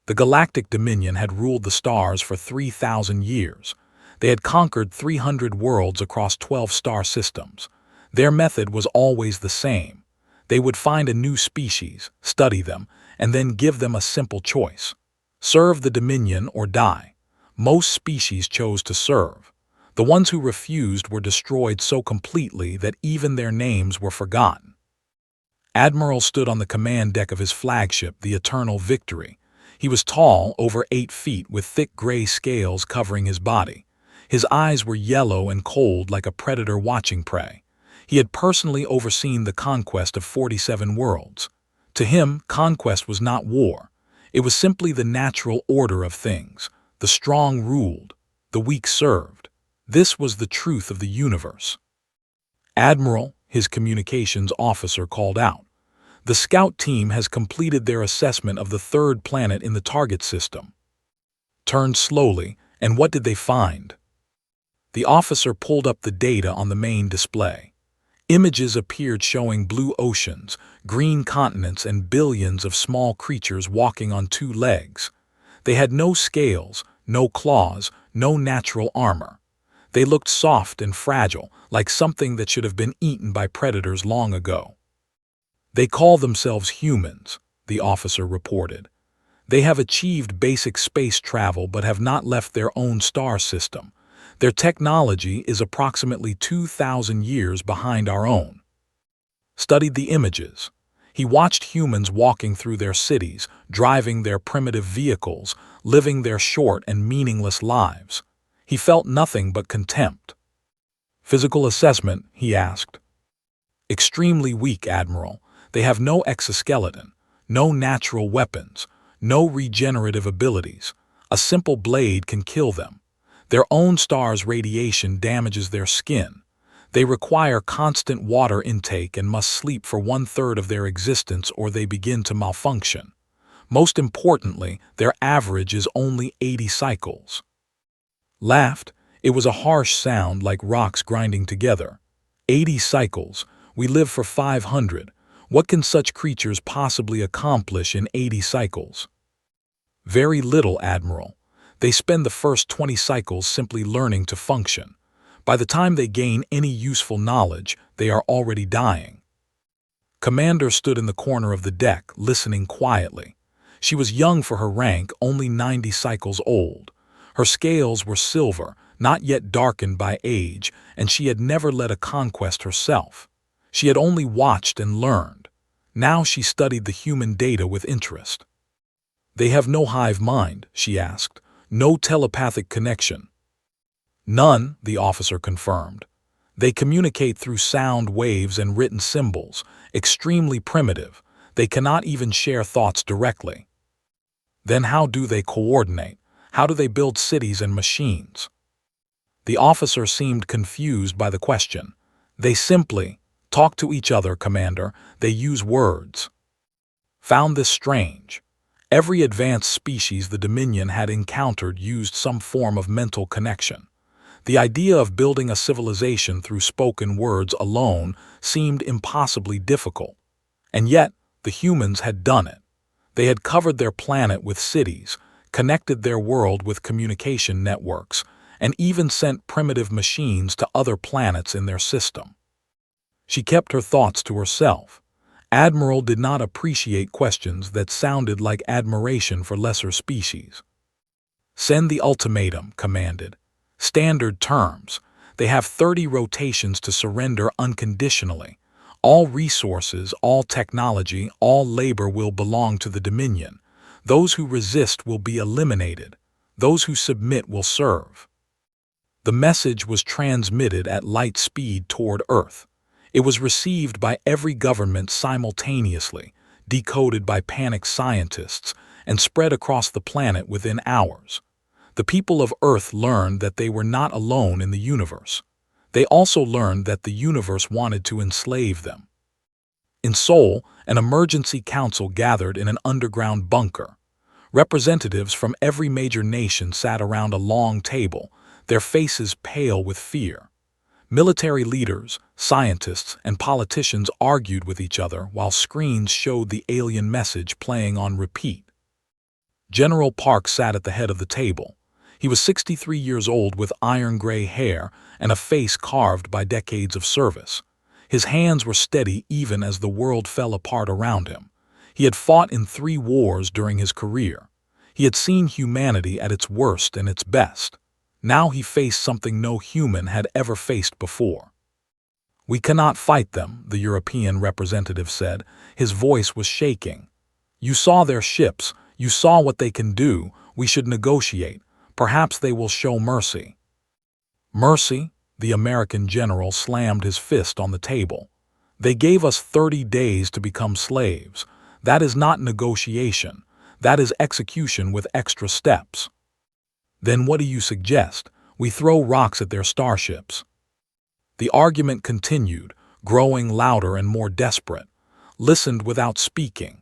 The Galactic Dominion had ruled the stars for 3,000 years. They had conquered 300 worlds across 12 star systems. Their method was always the same. They would find a new species, study them, and then give them a simple choice. Serve the Dominion or die. Most species chose to serve. The ones who refused were destroyed so completely that even their names were forgotten. Admiral stood on the command deck of his flagship, the Eternal Victory. He was tall, over 8 feet, with thick gray scales covering his body. His eyes were yellow and cold like a predator watching prey. He had personally overseen the conquest of 47 worlds. To him, conquest was not war. It was simply the natural order of things. The strong ruled, the weak served. This was the truth of the universe. Admiral, his communications officer called out. The scout team has completed their assessment of the third planet in the target system. Turned slowly, and what did they find? The officer pulled up the data on the main display. Images appeared showing blue oceans, green continents, and billions of small creatures walking on 2 legs. They had no scales, no claws, no natural armor. They looked soft and fragile, like something that should have been eaten by predators long ago. They call themselves humans, the officer reported. They have achieved basic space travel but have not left their own star system. Their technology is approximately 2,000 years behind our own. Studied the images. He watched humans walking through their cities, driving their primitive vehicles, living their short and meaningless lives. He felt nothing but contempt. Physical assessment, he asked. Extremely weak, Admiral. They have no exoskeleton, no natural weapons, no regenerative abilities. A simple blade can kill them. Their own star's radiation damages their skin. They require constant water intake and must sleep for 1/3 of their existence or they begin to malfunction. Most importantly, their average is only 80 cycles. Laughed. It was a harsh sound like rocks grinding together. 80 cycles. We live for 500. What can such creatures possibly accomplish in 80 cycles? Very little, Admiral. They spend the first 20 cycles simply learning to function. By the time they gain any useful knowledge, they are already dying. Commander stood in the corner of the deck, listening quietly. She was young for her rank, only 90 cycles old. Her scales were silver, not yet darkened by age, and she had never led a conquest herself. She had only watched and learned. Now she studied the human data with interest. They have no hive mind, she asked. No telepathic connection. None, the officer confirmed. They communicate through sound waves and written symbols, extremely primitive. They cannot even share thoughts directly. Then how do they coordinate? How do they build cities and machines? The officer seemed confused by the question. They simply talk to each other, Commander. They use words. Found this strange. Every advanced species the Dominion had encountered used some form of mental connection. The idea of building a civilization through spoken words alone seemed impossibly difficult. And yet, the humans had done it. They had covered their planet with cities, connected their world with communication networks, and even sent primitive machines to other planets in their system. She kept her thoughts to herself. Admiral did not appreciate questions that sounded like admiration for lesser species. Send the ultimatum, commanded. Standard terms. They have 30 rotations to surrender unconditionally. All resources, all technology, all labor will belong to the Dominion. Those who resist will be eliminated. Those who submit will serve. The message was transmitted at light speed toward Earth. It was received by every government simultaneously, decoded by panicked scientists, and spread across the planet within hours. The people of Earth learned that they were not alone in the universe. They also learned that the universe wanted to enslave them. In Seoul, an emergency council gathered in an underground bunker. Representatives from every major nation sat around a long table, their faces pale with fear. Military leaders, scientists, and politicians argued with each other while screens showed the alien message playing on repeat. General Park sat at the head of the table. He was 63 years old with iron-gray hair and a face carved by decades of service. His hands were steady even as the world fell apart around him. He had fought in 3 wars during his career. He had seen humanity at its worst and its best. Now he faced something no human had ever faced before. "We cannot fight them," the European representative said. His voice was shaking. "You saw their ships. You saw what they can do. We should negotiate. Perhaps they will show mercy." "Mercy?" The American general slammed his fist on the table. "They gave us 30 days to become slaves. That is not negotiation. That is execution with extra steps." "Then what do you suggest? We throw rocks at their starships." The argument continued, growing louder and more desperate. Listened without speaking.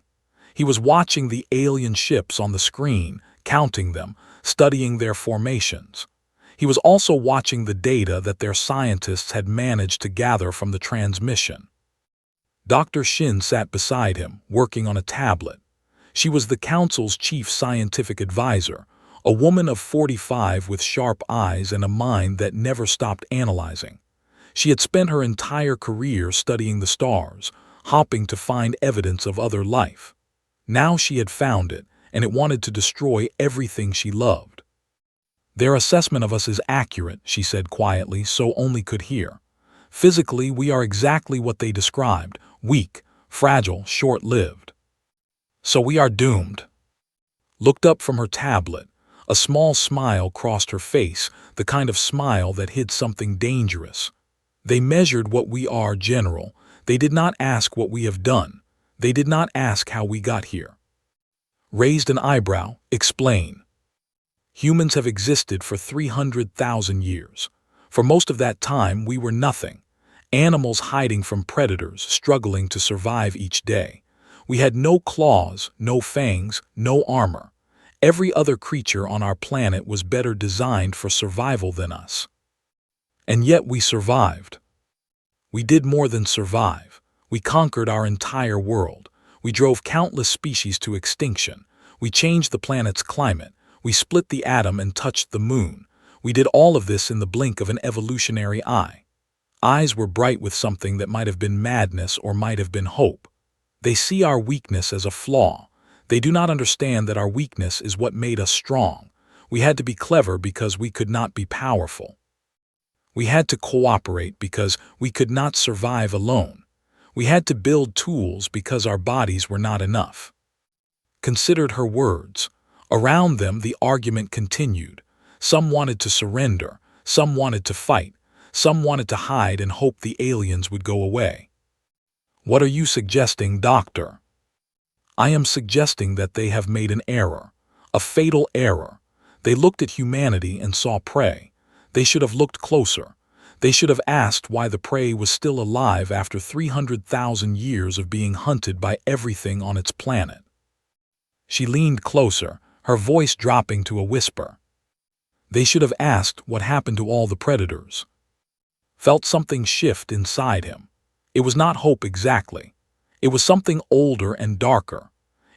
He was watching the alien ships on the screen, counting them, studying their formations. He was also watching the data that their scientists had managed to gather from the transmission. Dr. Shin sat beside him, working on a tablet. She was the council's chief scientific advisor, a woman of 45 with sharp eyes and a mind that never stopped analyzing. She had spent her entire career studying the stars, hopping to find evidence of other life. Now she had found it, and it wanted to destroy everything she loved. "Their assessment of us is accurate," she said quietly, so only could hear. "Physically, we are exactly what they described: weak, fragile, short-lived. So we are doomed." Looked up from her tablet. A small smile crossed her face, the kind of smile that hid something dangerous. "They measured what we are, General. They did not ask what we have done. They did not ask how we got here." Raised an eyebrow. "Explain." "Humans have existed for 300,000 years. For most of that time, we were nothing. Animals hiding from predators, struggling to survive each day. We had no claws, no fangs, no armor. Every other creature on our planet was better designed for survival than us. And yet we survived. We did more than survive. We conquered our entire world. We drove countless species to extinction. We changed the planet's climate. We split the atom and touched the moon. We did all of this in the blink of an evolutionary eye. Eyes were bright with something that might have been madness or might have been hope. They see our weakness as a flaw. They do not understand that our weakness is what made us strong. We had to be clever because we could not be powerful. We had to cooperate because we could not survive alone. We had to build tools because our bodies were not enough." Considered her words. Around them the argument continued. Some wanted to surrender, some wanted to fight, some wanted to hide and hope the aliens would go away. "What are you suggesting, Doctor?" "I am suggesting that they have made an error, a fatal error. They looked at humanity and saw prey. They should have looked closer. They should have asked why the prey was still alive after 300,000 years of being hunted by everything on its planet." She leaned closer, her voice dropping to a whisper. "They should have asked what happened to all the predators." Felt something shift inside him. It was not hope exactly. It was something older and darker.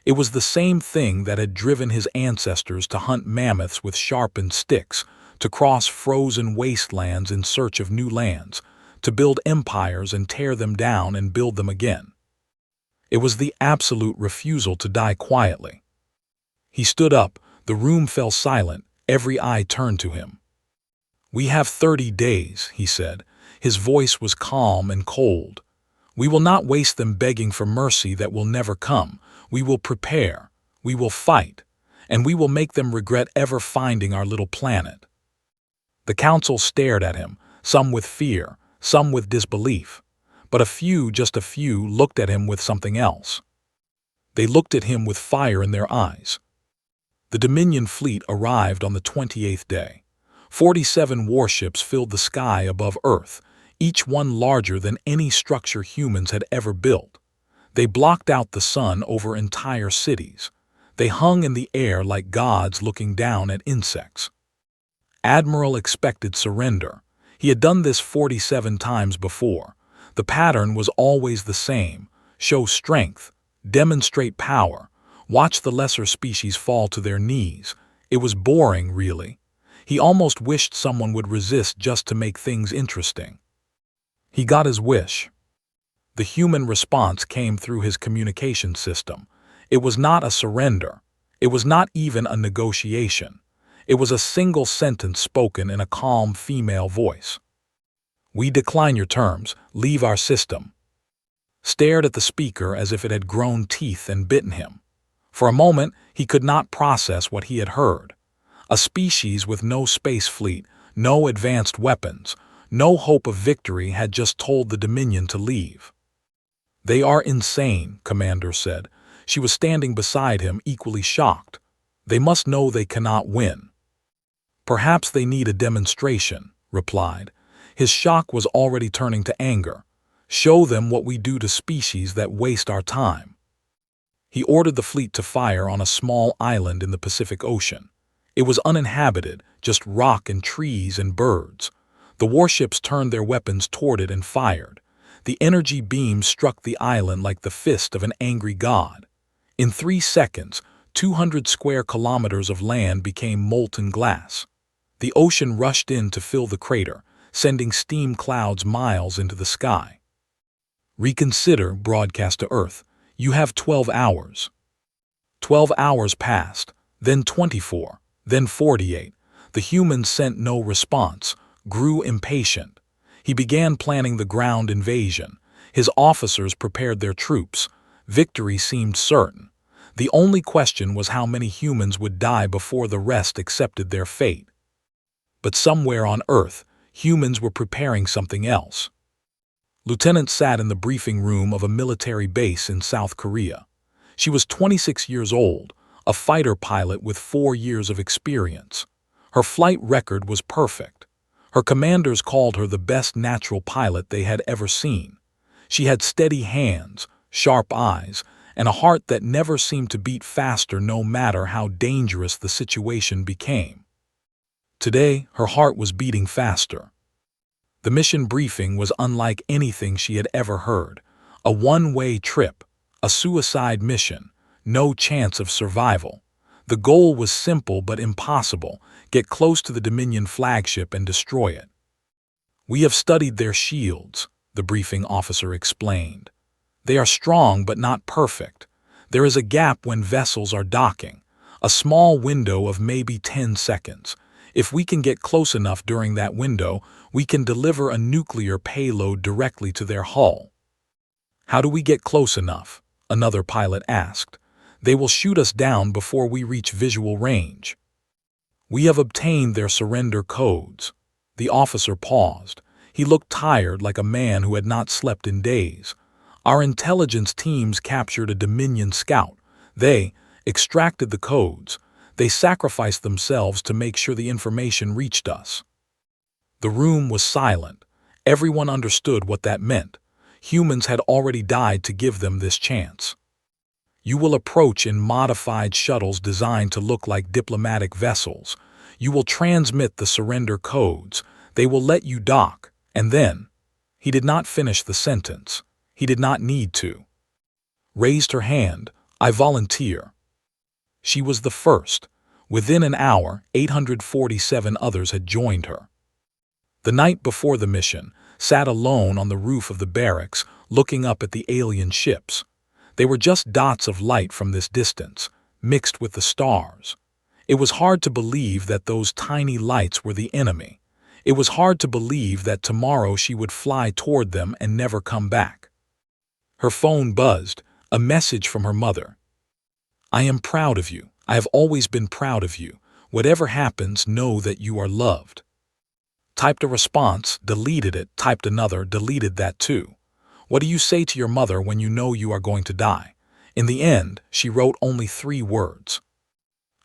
It was the same thing that had driven his ancestors to hunt mammoths with sharpened sticks, to cross frozen wastelands in search of new lands, to build empires and tear them down and build them again. It was the absolute refusal to die quietly. He stood up, the room fell silent, every eye turned to him. "We have 30 days, he said. His voice was calm and cold. "We will not waste them begging for mercy that will never come. We will prepare, we will fight, and we will make them regret ever finding our little planet." The council stared at him, some with fear, some with disbelief. But a few, just a few, looked at him with something else. They looked at him with fire in their eyes. The Dominion fleet arrived on the 28th day. 47 warships filled the sky above Earth, each one larger than any structure humans had ever built. They blocked out the sun over entire cities. They hung in the air like gods looking down at insects. Admiral expected surrender. He had done this 47 times before. The pattern was always the same: show strength, demonstrate power, Watch the lesser species fall to their knees. It was boring, really. He almost wished someone would resist just to make things interesting. He got his wish. The human response came through his communication system. It was not a surrender. It was not even a negotiation. It was a single sentence spoken in a calm female voice. "We decline your terms. Leave our system." Stared at the speaker as if it had grown teeth and bitten him. For a moment, he could not process what he had heard. A species with no space fleet, no advanced weapons, no hope of victory had just told the Dominion to leave. "They are insane," Commander said. She was standing beside him, equally shocked. "They must know they cannot win." "Perhaps they need a demonstration," replied. His shock was already turning to anger. "Show them what we do to species that waste our time." He ordered the fleet to fire on a small island in the Pacific Ocean. It was uninhabited, just rock and trees and birds. The warships turned their weapons toward it and fired. The energy beams struck the island like the fist of an angry god. In 3 seconds, 200 square kilometers of land became molten glass. The ocean rushed in to fill the crater, sending steam clouds miles into the sky. "Reconsider," broadcast to Earth. "You have 12 hours." 12 hours passed, then 24, then 48. The human sent no response, grew impatient. He began planning the ground invasion. His officers prepared their troops. Victory seemed certain. The only question was how many humans would die before the rest accepted their fate. But somewhere on Earth, humans were preparing something else. Lieutenant sat in the briefing room of a military base in South Korea. She was 26 years old, a fighter pilot with 4 years of experience. Her flight record was perfect. Her commanders called her the best natural pilot they had ever seen. She had steady hands, sharp eyes, and a heart that never seemed to beat faster no matter how dangerous the situation became. Today, her heart was beating faster. The mission briefing was unlike anything she had ever heard. A one-way trip, a suicide mission, no chance of survival. The goal was simple but impossible: get close to the Dominion flagship and destroy it. "We have studied their shields," the briefing officer explained. "They are strong but not perfect. There is a gap when vessels are docking, a small window of maybe 10 seconds. If we can get close enough during that window, we can deliver a nuclear payload directly to their hull." "How do we get close enough?" another pilot asked. "They will shoot us down before we reach visual range." "We have obtained their surrender codes." The officer paused. He looked tired, like a man who had not slept in days. "Our intelligence teams captured a Dominion scout. They extracted the codes. They sacrificed themselves to make sure the information reached us." The room was silent. Everyone understood what that meant. Humans had already died to give them this chance. "You will approach in modified shuttles designed to look like diplomatic vessels. You will transmit the surrender codes. They will let you dock, and then—" He did not finish the sentence. He did not need to. Raised her hand. "I volunteer." She was the first. Within an hour, 847 others had joined her. The night before the mission, sat alone on the roof of the barracks, looking up at the alien ships. They were just dots of light from this distance, mixed with the stars. It was hard to believe that those tiny lights were the enemy. It was hard to believe that tomorrow she would fly toward them and never come back. Her phone buzzed, a message from her mother. "I am proud of you. I have always been proud of you. Whatever happens, know that you are loved." Typed a response, deleted it, typed another, deleted that too. What do you say to your mother when you know you are going to die? In the end, she wrote only 3 words.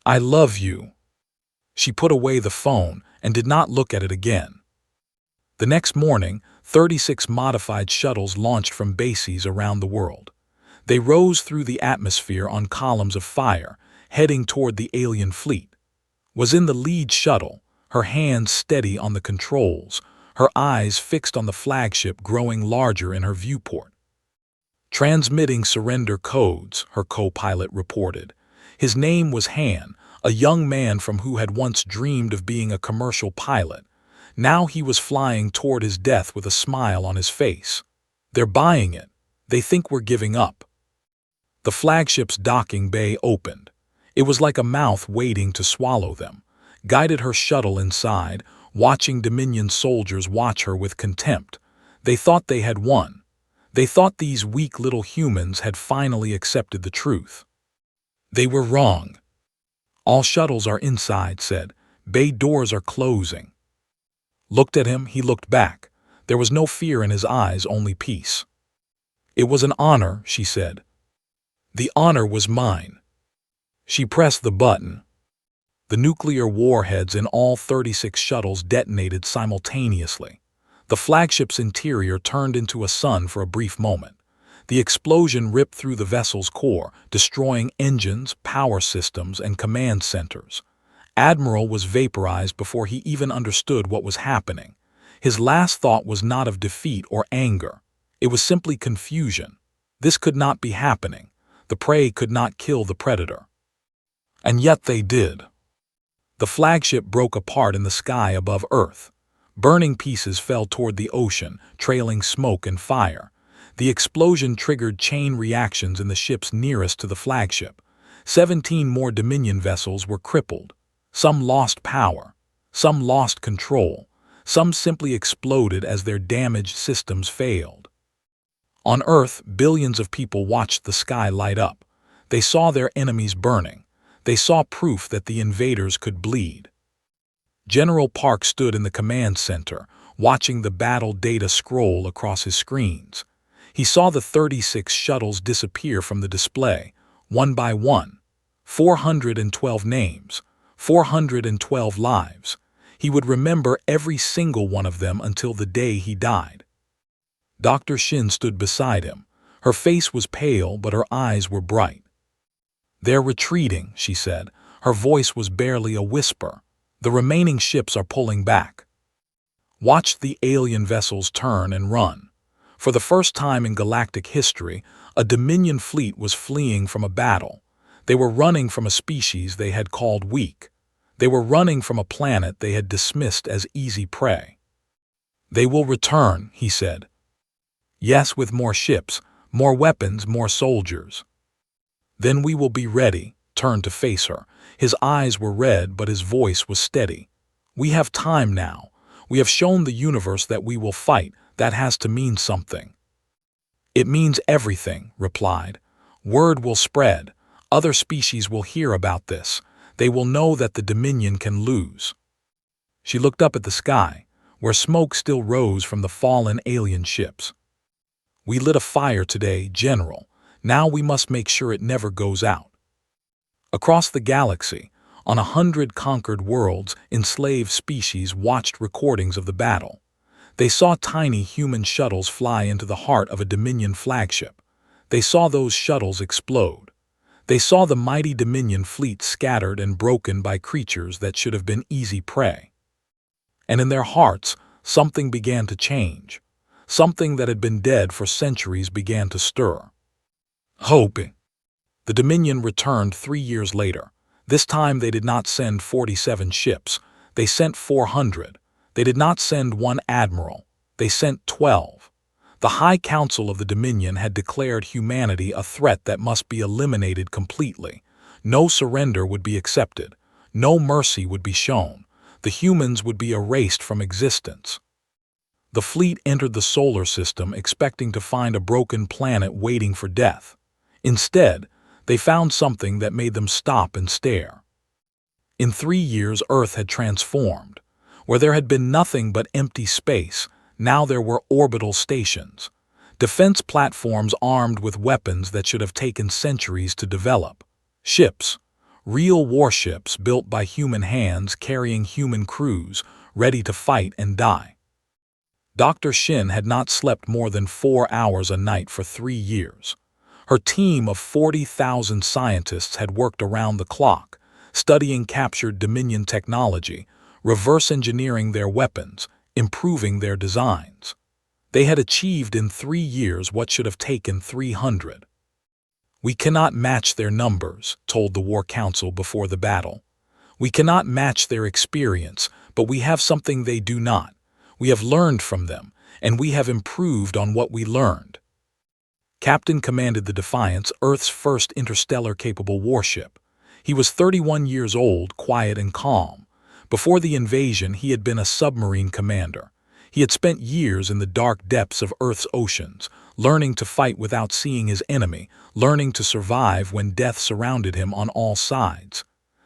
"I love you." She put away the phone and did not look at it again. The next morning, 36 modified shuttles launched from bases around the world. They rose through the atmosphere on columns of fire, heading toward the alien fleet. Was in the lead shuttle, her hands steady on the controls, her eyes fixed on the flagship growing larger in her viewport. Transmitting surrender codes, her co-pilot reported. His name was Han, a young man from who had once dreamed of being a commercial pilot. Now he was flying toward his death with a smile on his face. They're buying it. They think we're giving up. The flagship's docking bay opened. It was like a mouth waiting to swallow them. Guided her shuttle inside, watching Dominion soldiers watch her with contempt. They thought they had won. They thought these weak little humans had finally accepted the truth. They were wrong. All shuttles are inside, said. Bay doors are closing. Looked at him, he looked back. There was no fear in his eyes, only peace. It was an honor, she said. The honor was mine. She pressed the button. The nuclear warheads in all 36 shuttles detonated simultaneously. The flagship's interior turned into a sun for a brief moment. The explosion ripped through the vessel's core, destroying engines, power systems, and command centers. Admiral was vaporized before he even understood what was happening. His last thought was not of defeat or anger. It was simply confusion. This could not be happening. The prey could not kill the predator. And yet they did. The flagship broke apart in the sky above Earth. Burning pieces fell toward the ocean, trailing smoke and fire. The explosion triggered chain reactions in the ships nearest to the flagship. 17 more Dominion vessels were crippled. Some lost power. Some lost control. Some simply exploded as their damaged systems failed. On Earth, billions of people watched the sky light up. They saw their enemies burning. They saw proof that the invaders could bleed. General Park stood in the command center, watching the battle data scroll across his screens. He saw the 36 shuttles disappear from the display, one by one. 412 names, 412 lives. He would remember every single one of them until the day he died. Dr. Shin stood beside him. Her face was pale, but her eyes were bright. They're retreating, she said. Her voice was barely a whisper. The remaining ships are pulling back. Watch the alien vessels turn and run. For the first time in galactic history, a Dominion fleet was fleeing from a battle. They were running from a species they had called weak. They were running from a planet they had dismissed as easy prey. They will return, he said. Yes, with more ships, more weapons, more soldiers. Then we will be ready, turned to face her. His eyes were red, but his voice was steady. We have time now. We have shown the universe that we will fight. That has to mean something. It means everything, replied. Word will spread. Other species will hear about this. They will know that the Dominion can lose. She looked up at the sky, where smoke still rose from the fallen alien ships. We lit a fire today, General. Now we must make sure it never goes out. Across the galaxy, on 100 conquered worlds, enslaved species watched recordings of the battle. They saw tiny human shuttles fly into the heart of a Dominion flagship. They saw those shuttles explode. They saw the mighty Dominion fleet scattered and broken by creatures that should have been easy prey. And in their hearts, something began to change. Something that had been dead for centuries began to stir. Hope. The Dominion returned 3 years later. This time they did not send 47 ships. They sent 400. They did not send one admiral. They sent 12. The High Council of the Dominion had declared humanity a threat that must be eliminated completely. No surrender would be accepted. No mercy would be shown. The humans would be erased from existence. The fleet entered the solar system expecting to find a broken planet waiting for death. Instead, they found something that made them stop and stare. In 3 years, Earth had transformed. Where there had been nothing but empty space, now there were orbital stations. Defense platforms armed with weapons that should have taken centuries to develop. Ships, real warships built by human hands carrying human crews, ready to fight and die. Dr. Shin had not slept more than 4 hours a night for 3 years. Her team of 40,000 scientists had worked around the clock, studying captured Dominion technology, reverse engineering their weapons, improving their designs. They had achieved in 3 years what should have taken 300. "We cannot match their numbers," told the War Council before the battle. "We cannot match their experience, but we have something they do not. We have learned from them, and we have improved on what we learned." Captain commanded the Defiance, Earth's first interstellar-capable warship. He was 31 years old, quiet and calm. Before the invasion, he had been a submarine commander. He had spent years in the dark depths of Earth's oceans, learning to fight without seeing his enemy, learning to survive when death surrounded him on all sides.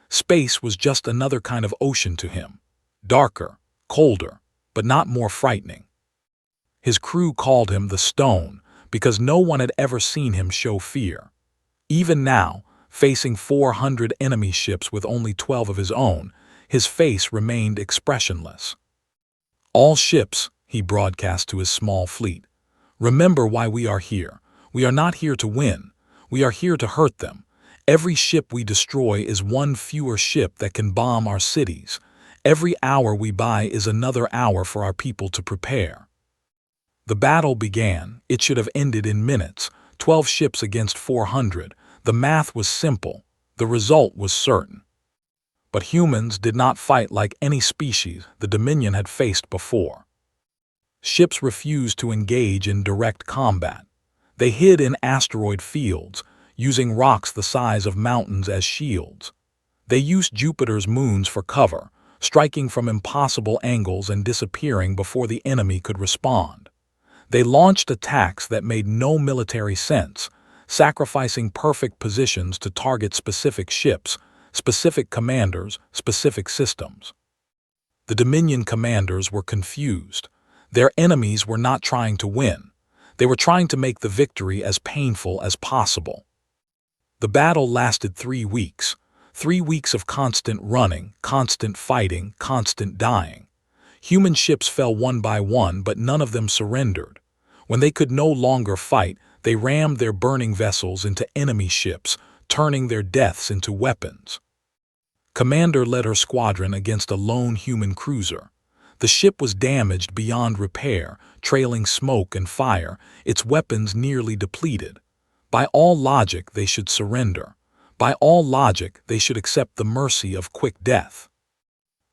Space was just another kind of ocean to him. Darker, colder, but not more frightening. His crew called him the Stone, because no one had ever seen him show fear. Even now, facing 400 enemy ships with only 12 of his own, his face remained expressionless. "All ships," he broadcast to his small fleet, "remember why we are here. We are not here to win. We are here to hurt them. Every ship we destroy is one fewer ship that can bomb our cities. Every hour we buy is another hour for our people to prepare." The battle began. It should have ended in minutes. 12 ships against 400. The math was simple. The result was certain. But humans did not fight like any species the Dominion had faced before. Ships refused to engage in direct combat. They hid in asteroid fields, using rocks the size of mountains as shields. They used Jupiter's moons for cover, striking from impossible angles and disappearing before the enemy could respond. They launched attacks that made no military sense, sacrificing perfect positions to target specific ships, specific commanders, specific systems. The Dominion commanders were confused. Their enemies were not trying to win. They were trying to make the victory as painful as possible. The battle lasted 3 weeks. 3 weeks of constant running, constant fighting, constant dying. Human ships fell one by one, but none of them surrendered. When they could no longer fight, they rammed their burning vessels into enemy ships, turning their deaths into weapons. Commander led her squadron against a lone human cruiser. The ship was damaged beyond repair, trailing smoke and fire, its weapons nearly depleted. By all logic, they should surrender. By all logic, they should accept the mercy of quick death.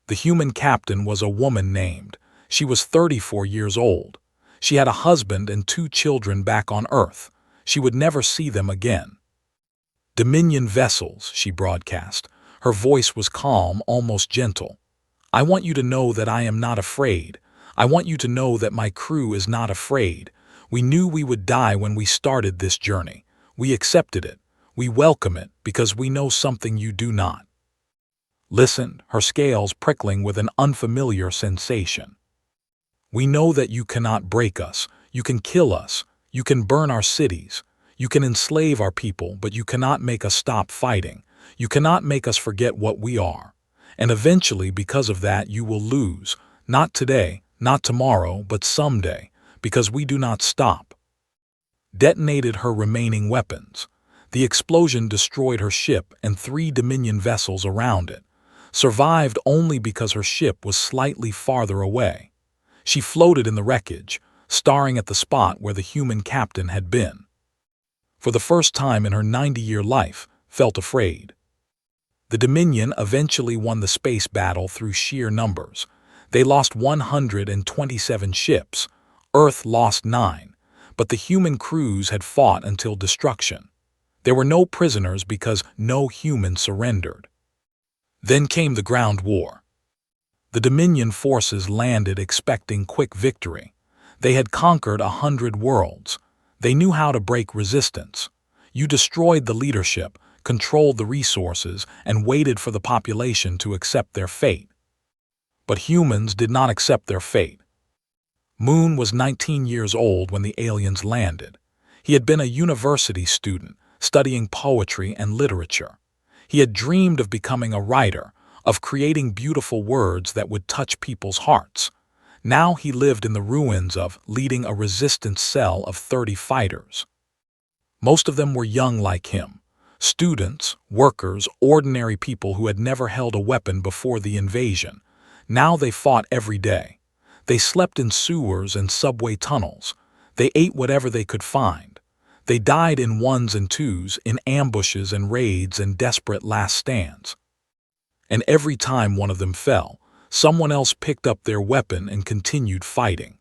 The human captain was a woman named. She was 34 years old. She had a husband and 2 children back on Earth. She would never see them again. "Dominion vessels," she broadcast. Her voice was calm, almost gentle. "I want you to know that I am not afraid. I want you to know that my crew is not afraid. We knew we would die when we started this journey. We accepted it. We welcome it because we know something you do not." Listen, her scales prickling with an unfamiliar sensation. "We know that you cannot break us. You can kill us. You can burn our cities. You can enslave our people, but you cannot make us stop fighting. You cannot make us forget what we are. And eventually, because of that, you will lose. Not today, not tomorrow, but someday, because we do not stop." Detonated her remaining weapons. The explosion destroyed her ship and 3 Dominion vessels around it. Survived only because her ship was slightly farther away. She floated in the wreckage, staring at the spot where the human captain had been. For the first time in her 90-year life, felt afraid. The Dominion eventually won the space battle through sheer numbers. They lost 127 ships. Earth lost 9. But the human crews had fought until destruction. There were no prisoners because no human surrendered. Then came the ground war. The Dominion forces landed expecting quick victory. They had conquered 100 worlds. They knew how to break resistance. You destroyed the leadership, controlled the resources, and waited for the population to accept their fate. But humans did not accept their fate. Moon was 19 years old when the aliens landed. He had been a university student, studying poetry and literature. He had dreamed of becoming a writer, of creating beautiful words that would touch people's hearts. Now he lived in the ruins of leading a resistance cell of 30 fighters. Most of them were young like him. Students, workers, ordinary people who had never held a weapon before the invasion. Now they fought every day. They slept in sewers and subway tunnels. They ate whatever they could find. They died in ones and twos, in ambushes and raids and desperate last stands. And every time one of them fell, someone else picked up their weapon and continued fighting.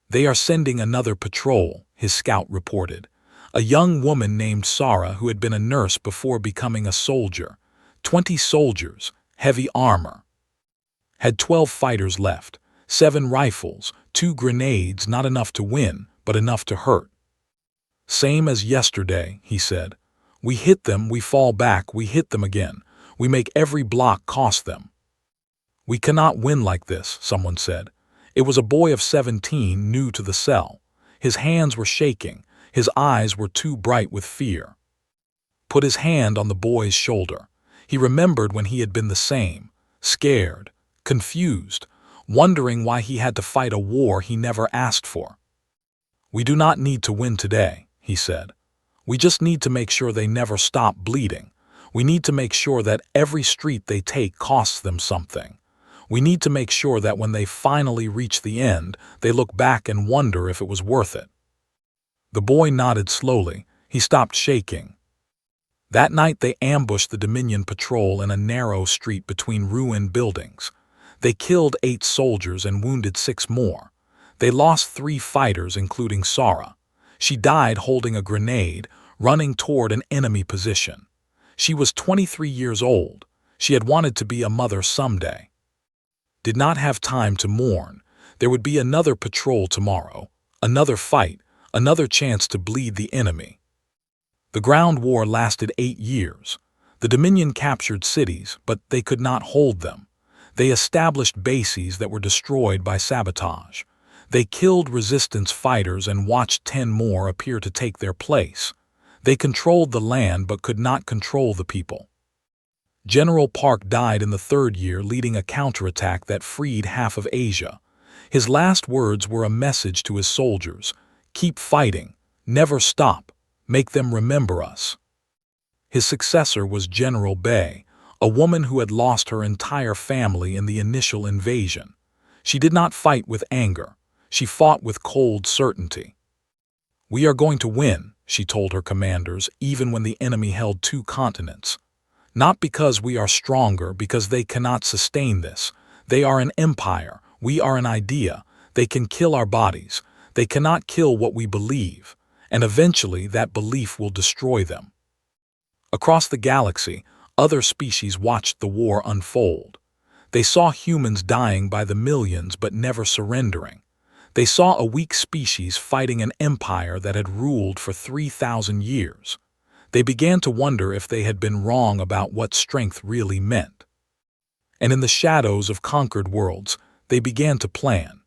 "They are sending another patrol," his scout reported. A young woman named Sarah, who had been a nurse before becoming a soldier. 20 soldiers, heavy armor. Had 12 fighters left, 7 rifles, 2 grenades, not enough to win, but enough to hurt. "Same as yesterday," he said. "We hit them, we fall back, we hit them again. We make every block cost them." "We cannot win like this," someone said. It was a boy of 17, new to the cell. His hands were shaking, his eyes were too bright with fear. Put his hand on the boy's shoulder. He remembered when he had been the same, scared, confused, wondering why he had to fight a war he never asked for. "We do not need to win today," he said. "We just need to make sure they never stop bleeding. We need to make sure that every street they take costs them something. We need to make sure that when they finally reach the end, they look back and wonder if it was worth it." The boy nodded slowly. He stopped shaking. That night they ambushed the Dominion patrol in a narrow street between ruined buildings. They killed 8 soldiers and wounded 6 more. They lost 3 fighters, including Sarah. She died holding a grenade, running toward an enemy position. She was 23 years old. She had wanted to be a mother someday. Did not have time to mourn. There would be another patrol tomorrow, another fight, another chance to bleed the enemy. The ground war lasted 8 years. The Dominion captured cities, but they could not hold them. They established bases that were destroyed by sabotage. They killed resistance fighters and watched 10 more appear to take their place. They controlled the land but could not control the people. General Park died in the 3rd year, leading a counterattack that freed half of Asia. His last words were a message to his soldiers: "Keep fighting, never stop, make them remember us." His successor was General Bay, a woman who had lost her entire family in the initial invasion. She did not fight with anger. She fought with cold certainty. "We are going to win," she told her commanders, even when the enemy held 2 continents. "Not because we are stronger, because they cannot sustain this. They are an empire. We are an idea. They can kill our bodies. They cannot kill what we believe. And eventually that belief will destroy them." Across the galaxy, other species watched the war unfold. They saw humans dying by the millions but never surrendering. They saw a weak species fighting an empire that had ruled for 3,000 years. They began to wonder if they had been wrong about what strength really meant. And in the shadows of conquered worlds, they began to plan.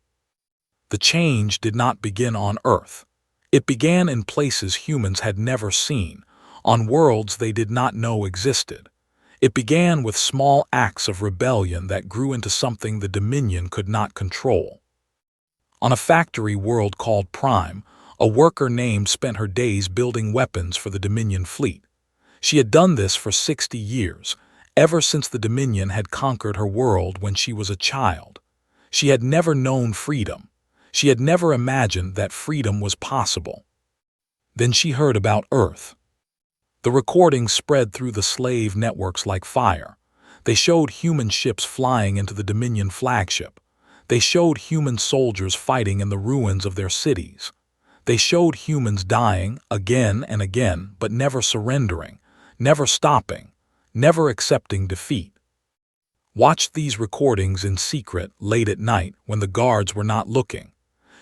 The change did not begin on Earth. It began in places humans had never seen, on worlds they did not know existed. It began with small acts of rebellion that grew into something the Dominion could not control. On a factory world called Prime, a worker named spent her days building weapons for the Dominion fleet. She had done this for 60 years, ever since the Dominion had conquered her world when she was a child. She had never known freedom. She had never imagined that freedom was possible. Then she heard about Earth. The recordings spread through the slave networks like fire. They showed human ships flying into the Dominion flagship. They showed human soldiers fighting in the ruins of their cities. They showed humans dying again and again, but never surrendering, never stopping, never accepting defeat. Watched these recordings in secret late at night when the guards were not looking.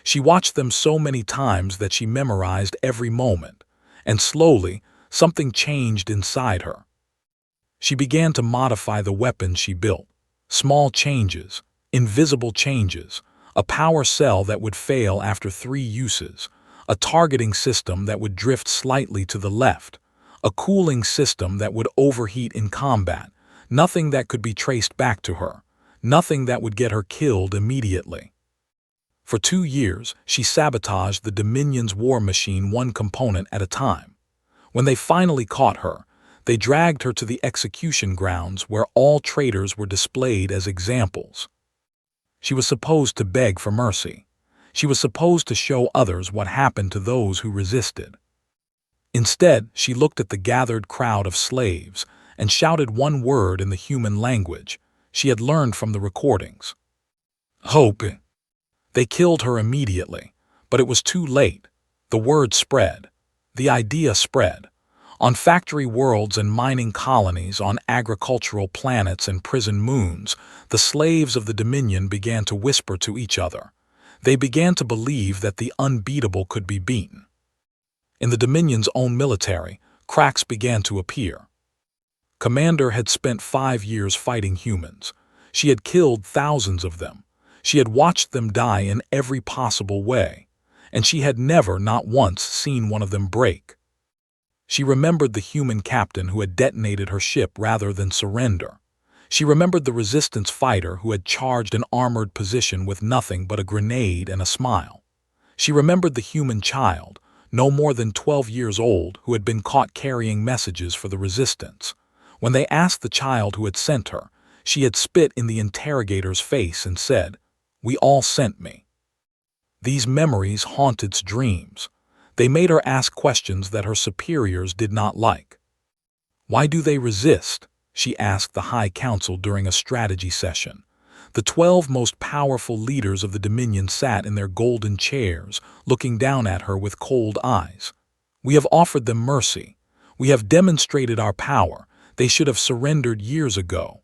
She watched them so many times that she memorized every moment, and slowly something changed inside her. She began to modify the weapons she built. Small changes, invisible changes, a power cell that would fail after 3 uses, a targeting system that would drift slightly to the left, a cooling system that would overheat in combat, nothing that could be traced back to her, nothing that would get her killed immediately. For 2 years, she sabotaged the Dominion's war machine one component at a time. When they finally caught her, they dragged her to the execution grounds where all traitors were displayed as examples. She was supposed to beg for mercy. She was supposed to show others what happened to those who resisted. Instead, she looked at the gathered crowd of slaves and shouted one word in the human language she had learned from the recordings. Hope. They killed her immediately, but it was too late. The word spread. The idea spread. On factory worlds and mining colonies, on agricultural planets and prison moons, the slaves of the Dominion began to whisper to each other. They began to believe that the unbeatable could be beaten. In the Dominion's own military, cracks began to appear. Commander had spent 5 years fighting humans. She had killed thousands of them. She had watched them die in every possible way, and she had never, not once, seen one of them break. She remembered the human captain who had detonated her ship rather than surrender. She remembered the resistance fighter who had charged an armored position with nothing but a grenade and a smile. She remembered the human child, no more than 12 years old, who had been caught carrying messages for the resistance. When they asked the child who had sent her, she had spit in the interrogator's face and said, "We all sent me." These memories haunted dreams. They made her ask questions that her superiors did not like. Why do they resist? She asked the High Council during a strategy session. The 12 most powerful leaders of the Dominion sat in their golden chairs, looking down at her with cold eyes. We have offered them mercy. We have demonstrated our power. They should have surrendered years ago.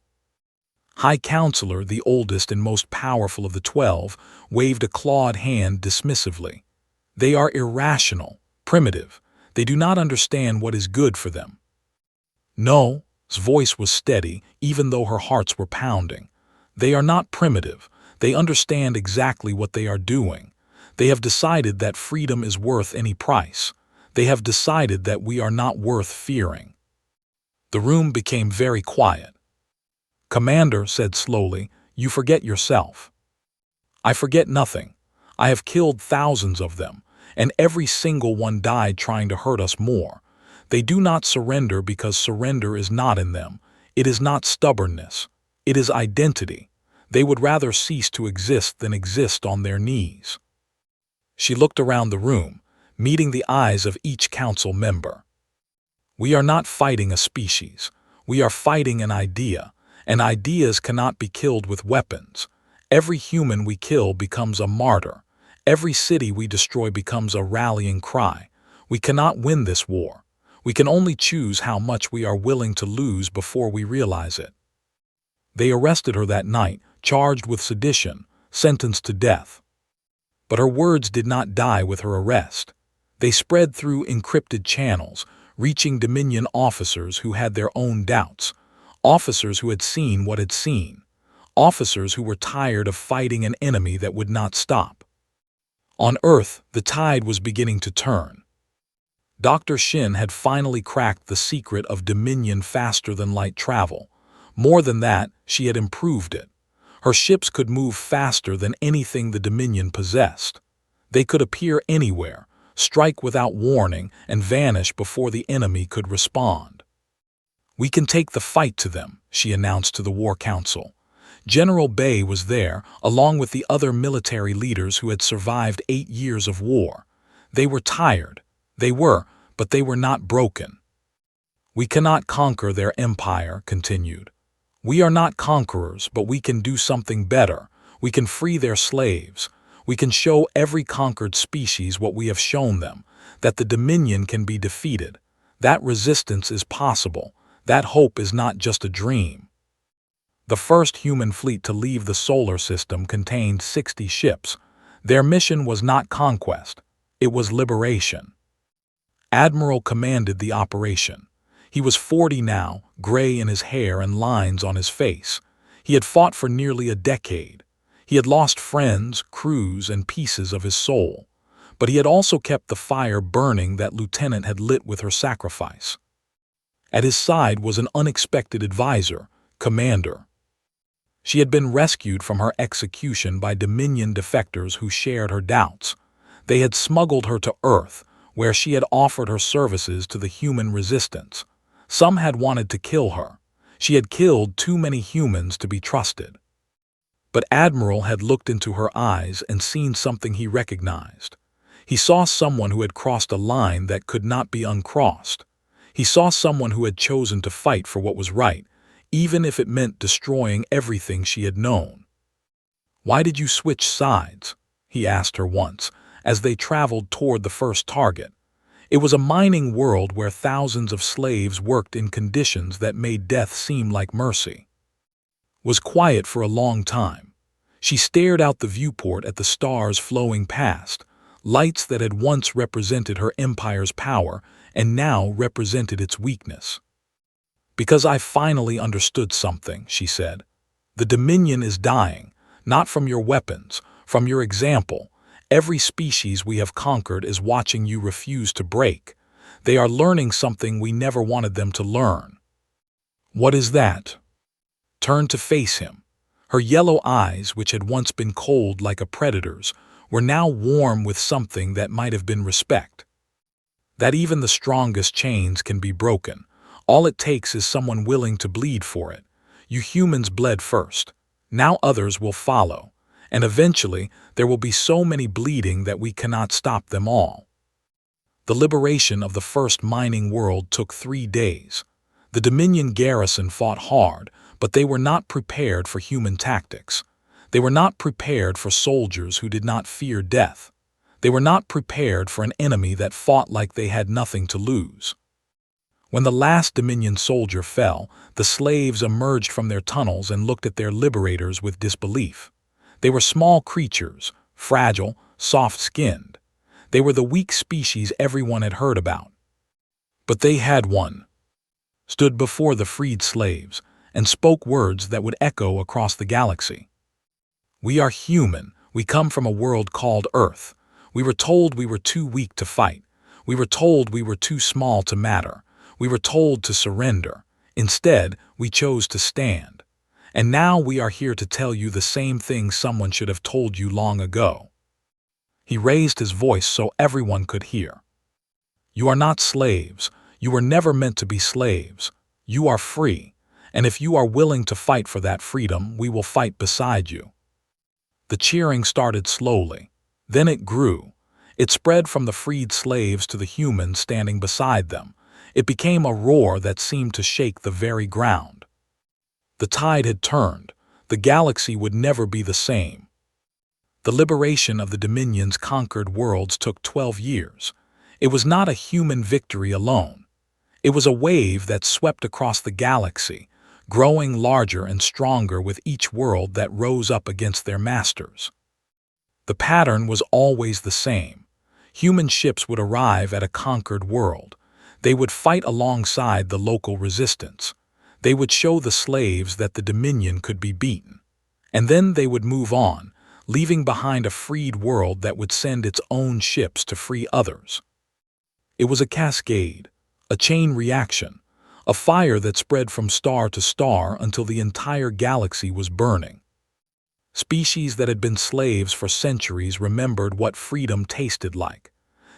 High Counselor, the oldest and most powerful of the 12, waved a clawed hand dismissively. They are irrational, primitive. They do not understand what is good for them. No, his voice was steady, even though her hearts were pounding. They are not primitive. They understand exactly what they are doing. They have decided that freedom is worth any price. They have decided that we are not worth fearing. The room became very quiet. Commander said slowly, "You forget yourself." "I forget nothing. I have killed thousands of them, and every single one died trying to hurt us more. They do not surrender because surrender is not in them. It is not stubbornness. It is identity. They would rather cease to exist than exist on their knees." She looked around the room, meeting the eyes of each council member. "We are not fighting a species. We are fighting an idea, and ideas cannot be killed with weapons. Every human we kill becomes a martyr. Every city we destroy becomes a rallying cry. We cannot win this war. We can only choose how much we are willing to lose before we realize it." They arrested her that night, charged with sedition, sentenced to death. But her words did not die with her arrest. They spread through encrypted channels, reaching Dominion officers who had their own doubts, officers who had seen what had seen, officers who were tired of fighting an enemy that would not stop. On Earth, the tide was beginning to turn. Dr. Shin had finally cracked the secret of Dominion faster-than-light travel. More than that, she had improved it. Her ships could move faster than anything the Dominion possessed. They could appear anywhere, strike without warning, and vanish before the enemy could respond. "We can take the fight to them," she announced to the War Council. General Bay was there, along with the other military leaders who had survived 8 years of war. They were tired. But they were not broken. "We cannot conquer their empire," continued. "We are not conquerors, but we can do something better. We can free their slaves. We can show every conquered species what we have shown them, that the Dominion can be defeated. That resistance is possible. That hope is not just a dream." The first human fleet to leave the solar system contained 60 ships. Their mission was not conquest. It was liberation. Admiral commanded the operation. He was 40 now, gray in his hair and lines on his face. He had fought for nearly a decade. He had lost friends, crews, and pieces of his soul. But he had also kept the fire burning that Lieutenant had lit with her sacrifice. At his side was an unexpected advisor, Commander. She had been rescued from her execution by Dominion defectors who shared her doubts. They had smuggled her to Earth, where she had offered her services to the human resistance. Some had wanted to kill her. She had killed too many humans to be trusted. But Admiral had looked into her eyes and seen something he recognized. He saw someone who had crossed a line that could not be uncrossed. He saw someone who had chosen to fight for what was right, even if it meant destroying everything she had known. "Why did you switch sides?" he asked her once, as they traveled toward the first target. It was a mining world where thousands of slaves worked in conditions that made death seem like mercy. Was quiet for a long time. She stared out the viewport at the stars flowing past, lights that had once represented her empire's power and now represented its weakness. "Because I finally understood something," she said. "The Dominion is dying, not from your weapons, from your example. Every species we have conquered is watching you refuse to break. They are learning something we never wanted them to learn." "What is that?" Turned to face him. Her yellow eyes, which had once been cold like a predator's, were now warm with something that might have been respect. "That even the strongest chains can be broken. All it takes is someone willing to bleed for it. You humans bled first. Now others will follow. And eventually, there will be so many bleeding that we cannot stop them all." The liberation of the first mining world took 3 days. The Dominion garrison fought hard, but they were not prepared for human tactics. They were not prepared for soldiers who did not fear death. They were not prepared for an enemy that fought like they had nothing to lose. When the last Dominion soldier fell, the slaves emerged from their tunnels and looked at their liberators with disbelief. They were small creatures, fragile, soft-skinned. They were the weak species everyone had heard about. But they had one. Stood before the freed slaves and spoke words that would echo across the galaxy. "We are human. We come from a world called Earth. We were told we were too weak to fight. We were told we were too small to matter. We were told to surrender. Instead, we chose to stand. And now we are here to tell you the same thing someone should have told you long ago." He raised his voice so everyone could hear. "You are not slaves. You were never meant to be slaves. You are free. And if you are willing to fight for that freedom, we will fight beside you." The cheering started slowly. Then it grew. It spread from the freed slaves to the humans standing beside them. It became a roar that seemed to shake the very ground. The tide had turned. The galaxy would never be the same. The liberation of the Dominion's conquered worlds took 12 years. It was not a human victory alone. It was a wave that swept across the galaxy, growing larger and stronger with each world that rose up against their masters. The pattern was always the same. Human ships would arrive at a conquered world. They would fight alongside the local resistance. They would show the slaves that the Dominion could be beaten. And then they would move on, leaving behind a freed world that would send its own ships to free others. It was a cascade, a chain reaction, a fire that spread from star to star until the entire galaxy was burning. Species that had been slaves for centuries remembered what freedom tasted like.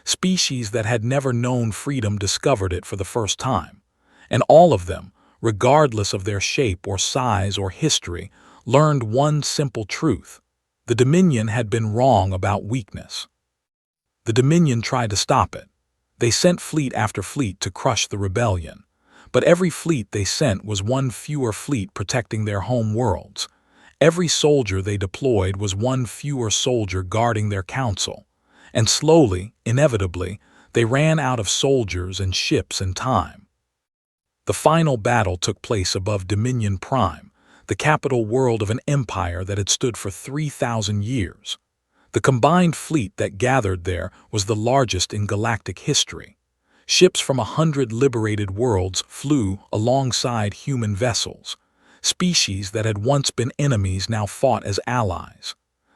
Species that had never known freedom discovered it for the first time. And all of them, regardless of their shape or size or history, learned one simple truth. The Dominion had been wrong about weakness. The Dominion tried to stop it. They sent fleet after fleet to crush the rebellion. But every fleet they sent was one fewer fleet protecting their home worlds. Every soldier they deployed was one fewer soldier guarding their council. And slowly, inevitably, they ran out of soldiers and ships and time. The final battle took place above Dominion Prime, the capital world of an empire that had stood for 3,000 years. The combined fleet that gathered there was the largest in galactic history. Ships from 100 liberated worlds flew alongside human vessels. Species that had once been enemies now fought as allies.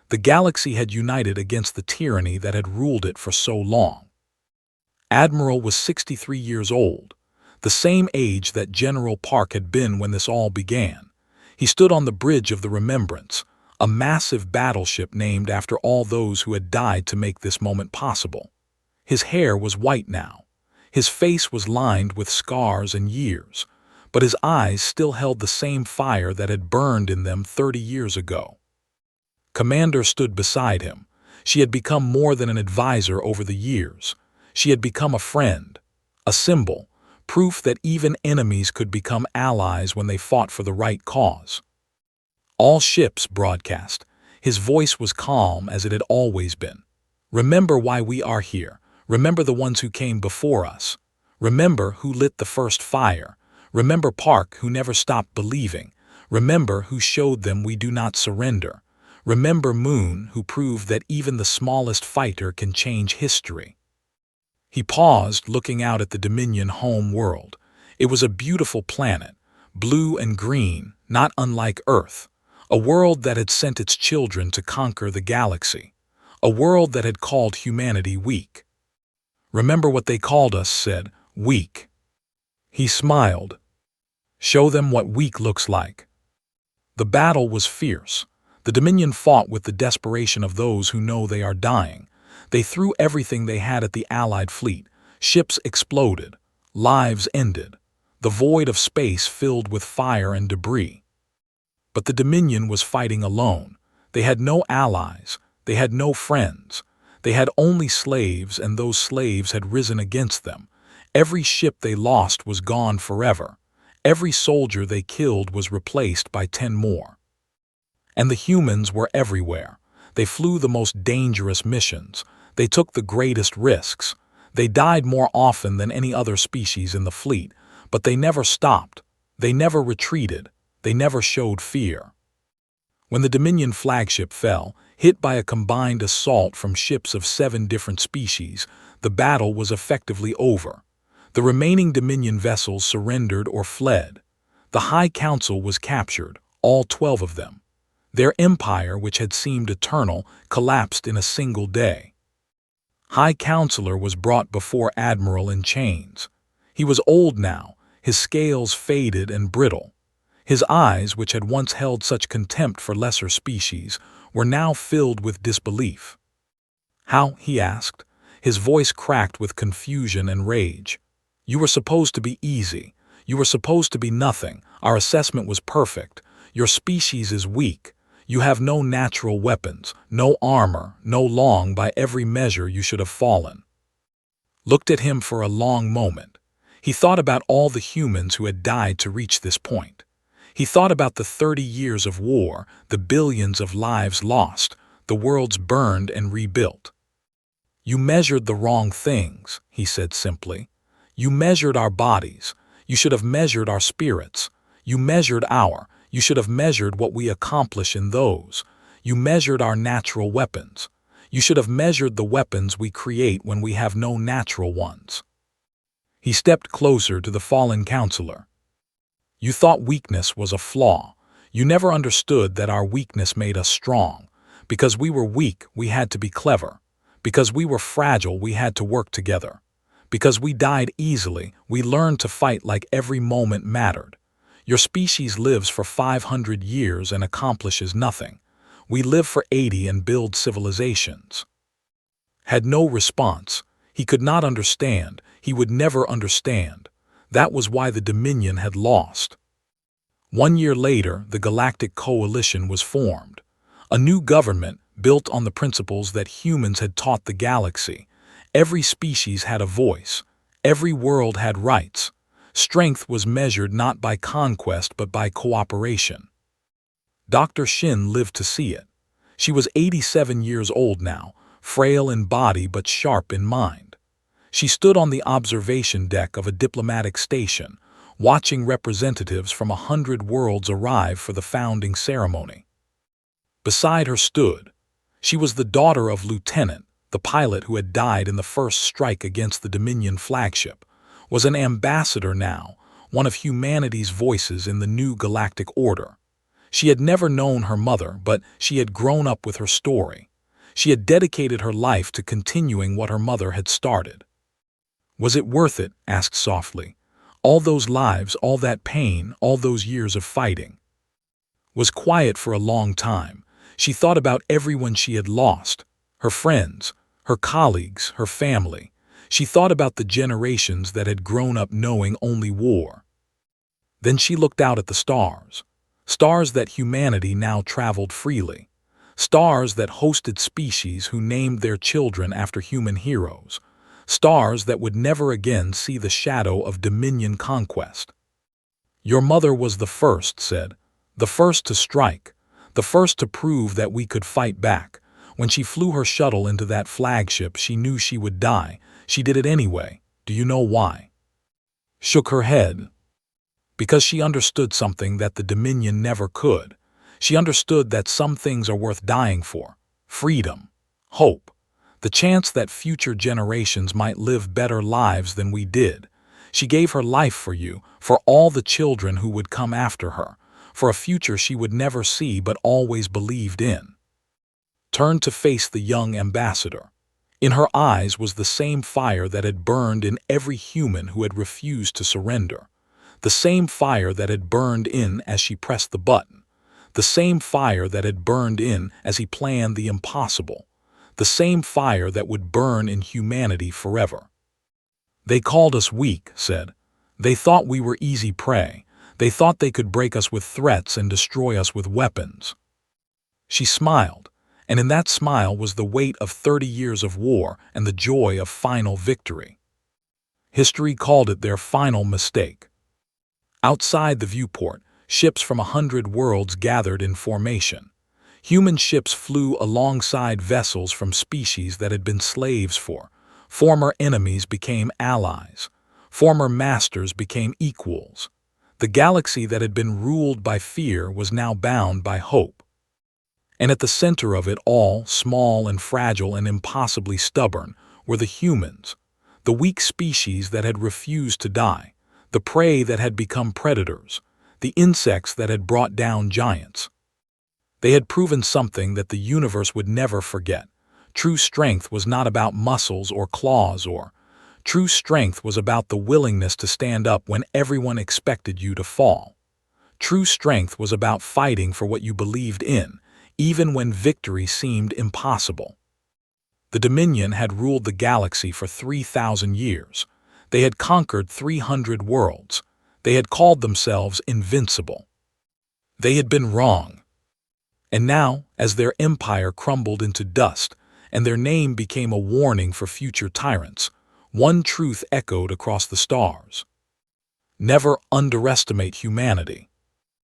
The galaxy had united against the tyranny that had ruled it for so long. Admiral was 63 years old, the same age that General Park had been when this all began. He stood on the bridge of the Remembrance, a massive battleship named after all those who had died to make this moment possible. His hair was white now. His face was lined with scars and years, but his eyes still held the same fire that had burned in them 30 years ago. Commander stood beside him. She had become more than an advisor over the years. She had become a friend, a symbol, proof that even enemies could become allies when they fought for the right cause. All ships broadcast. His voice was calm as it had always been. Remember why we are here. Remember the ones who came before us. Remember who lit the first fire. Remember Park, who never stopped believing. Remember who showed them we do not surrender. Remember Moon, who proved that even the smallest fighter can change history. He paused, looking out at the Dominion home world. It was a beautiful planet, blue and green, not unlike Earth. A world that had sent its children to conquer the galaxy. A world that had called humanity weak. Remember what they called us, said, weak. He smiled. Show them what weak looks like. The battle was fierce. The Dominion fought with the desperation of those who know they are dying. They threw everything they had at the Allied fleet. Ships exploded. Lives ended. The void of space filled with fire and debris. But the Dominion was fighting alone. They had no allies. They had no friends. They had only slaves, and those slaves had risen against them. Every ship they lost was gone forever. Every soldier they killed was replaced by 10 more. And the humans were everywhere. They flew the most dangerous missions. They took the greatest risks. They died more often than any other species in the fleet, but they never stopped. They never retreated. They never showed fear. When the Dominion flagship fell, hit by a combined assault from ships of 7 different species, the battle was effectively over. The remaining Dominion vessels surrendered or fled. The High Council was captured, all 12 of them. Their empire, which had seemed eternal, collapsed in a single day. High Counselor was brought before Admiral in chains. He was old now, his scales faded and brittle. His eyes, which had once held such contempt for lesser species, were now filled with disbelief. How? He asked. His voice cracked with confusion and rage. You were supposed to be easy. You were supposed to be nothing. Our assessment was perfect. Your species is weak. You have no natural weapons, no armor, no long. By every measure you should have fallen. Looked at him for a long moment. He thought about all the humans who had died to reach this point. He thought about the 30 years of war, the billions of lives lost, the worlds burned and rebuilt. You measured the wrong things, he said simply. You measured our bodies. You should have measured our spirits. You should have measured what we accomplish in those. You measured our natural weapons. You should have measured the weapons we create when we have no natural ones. He stepped closer to the fallen counselor. You thought weakness was a flaw. You never understood that our weakness made us strong. Because we were weak, we had to be clever. Because we were fragile, we had to work together. Because we died easily, we learned to fight like every moment mattered. Your species lives for 500 years and accomplishes nothing. We live for 80 and build civilizations. Had no response. He could not understand. He would never understand. That was why the Dominion had lost. 1 year later, the Galactic Coalition was formed. A new government built on the principles that humans had taught the galaxy. Every species had a voice. Every world had rights. Strength was measured not by conquest but by cooperation. Dr. Shin lived to see it. She was 87 years old now, frail in body but sharp in mind. She stood on the observation deck of a diplomatic station, watching representatives from 100 worlds arrive for the founding ceremony. Beside her stood. She was the daughter of Lieutenant, the pilot who had died in the first strike against the Dominion flagship, was an ambassador now, one of humanity's voices in the new galactic order. She had never known her mother, but she had grown up with her story. She had dedicated her life to continuing what her mother had started. Was it worth it? Asked softly. All those lives, all that pain, all those years of fighting. Was quiet for a long time. She thought about everyone she had lost, her friends, her colleagues, her family. She thought about the generations that had grown up knowing only war. Then she looked out at the stars. Stars that humanity now traveled freely. stars that hosted species who named their children after human heroes, stars that would never again see the shadow of dominion conquest. Your mother was the first, said, the first to strike, the first to prove that we could fight back. When she flew her shuttle into that flagship, she knew she would die. She did it anyway. Do you know why? Shook her head. Because she understood something that the Dominion never could. She understood that some things are worth dying for. Freedom, hope, the chance that future generations might live better lives than we did. She gave her life for you, for all the children who would come after her, for a future she would never see but always believed in. Turned to face the young ambassador. In her eyes was the same fire that had burned in every human who had refused to surrender. The same fire that had burned in as she pressed the button. The same fire that had burned in as he planned the impossible. The same fire that would burn in humanity forever. They called us weak, said. They thought we were easy prey. They thought they could break us with threats and destroy us with weapons. She smiled, and in that smile was the weight of 30 years of war and the joy of final victory. History called it their final mistake. Outside the viewport, ships from 100 worlds gathered in formation. Human ships flew alongside vessels from species that had been slaves for. Former enemies became allies. Former masters became equals. The galaxy that had been ruled by fear was now bound by hope. And at the center of it all, small and fragile and impossibly stubborn, were the humans, the weak species that had refused to die, the prey that had become predators, the insects that had brought down giants. They had proven something that the universe would never forget. True strength was not about muscles or claws true strength was about the willingness to stand up when everyone expected you to fall. True strength was about fighting for what you believed in, even when victory seemed impossible. The Dominion had ruled the galaxy for 3,000 years. They had conquered 300 worlds. They had called themselves invincible. They had been wrong. And now, as their empire crumbled into dust, and their name became a warning for future tyrants, one truth echoed across the stars. Never underestimate humanity.